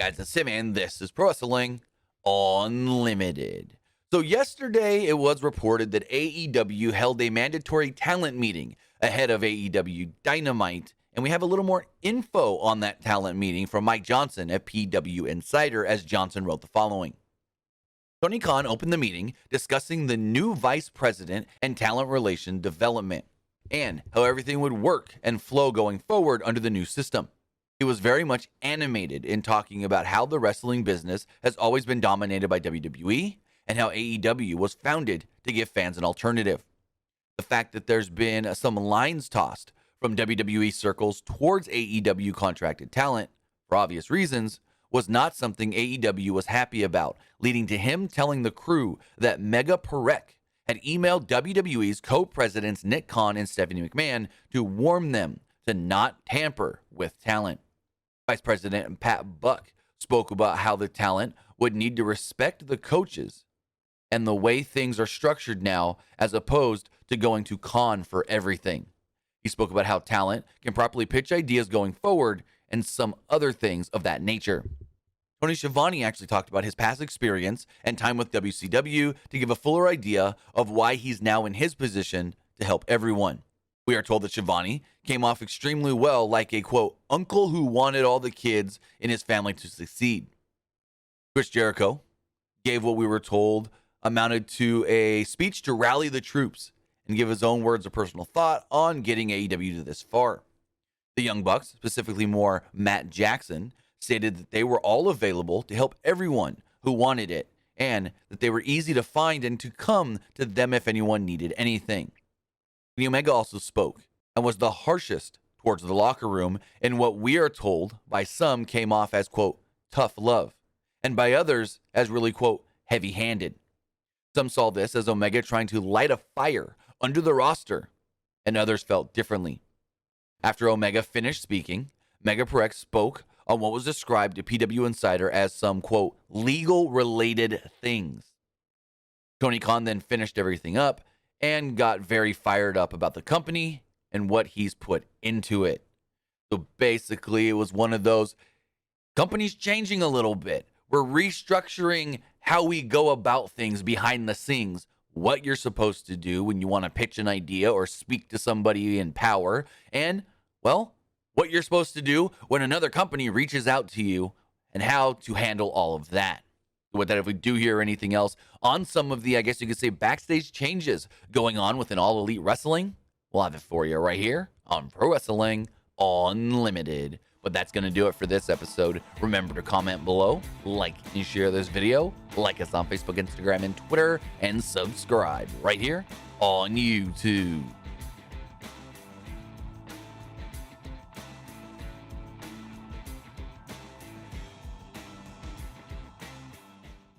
guys, it's Sim, and this is Pro Wrestling Unlimited. So yesterday, it was reported that AEW held a mandatory talent meeting ahead of AEW Dynamite, and we have a little more info on that talent meeting from Mike Johnson at PW Insider, as Johnson wrote the following. Tony Khan opened the meeting discussing the new vice president and talent relation development, and how everything would work and flow going forward under the new system. He was very much animated in talking about how the wrestling business has always been dominated by WWE and how AEW was founded to give fans an alternative. The fact that there's been some lines tossed from WWE circles towards AEW contracted talent, for obvious reasons, was not something AEW was happy about, leading to him telling the crew that Mega Parek had emailed WWE's co-presidents Nick Khan and Stephanie McMahon to warn them to not tamper with talent. Vice President Pat Buck spoke about how the talent would need to respect the coaches and the way things are structured now, as opposed to going to Khan for everything. He spoke about how talent can properly pitch ideas going forward and some other things of that nature. Tony Schiavone actually talked about his past experience and time with WCW to give a fuller idea of why he's now in his position to help everyone. We are told that Schiavone came off extremely well, like a, quote, uncle who wanted all the kids in his family to succeed. Chris Jericho gave what we were told amounted to a speech to rally the troops and give his own words of personal thought on getting AEW to this far. The Young Bucks, specifically more Matt Jackson, stated that they were all available to help everyone who wanted it, and that they were easy to find and to come to them if anyone needed anything. The Omega also spoke and was the harshest towards the locker room in what we are told by some came off as, quote, tough love, and by others as really, quote, heavy-handed. Some saw this as Omega trying to light a fire under the roster, and others felt differently. After Omega finished speaking, Mega Parek spoke on what was described to PW Insider as some, quote, legal-related things. Tony Khan then finished everything up and got very fired up about the company and what he's put into it. So basically, it was one of those, companies changing a little bit. We're restructuring how we go about things behind the scenes, what you're supposed to do when you want to pitch an idea or speak to somebody in power, and, well, what you're supposed to do when another company reaches out to you and how to handle all of that. With that, if we do hear anything else on some of the, I guess you could say, backstage changes going on within All Elite Wrestling, we'll have it for you right here on Pro Wrestling Unlimited. But that's going to do it for this episode. Remember to comment below, like and share this video, like us on Facebook, Instagram, and Twitter, and subscribe right here on YouTube.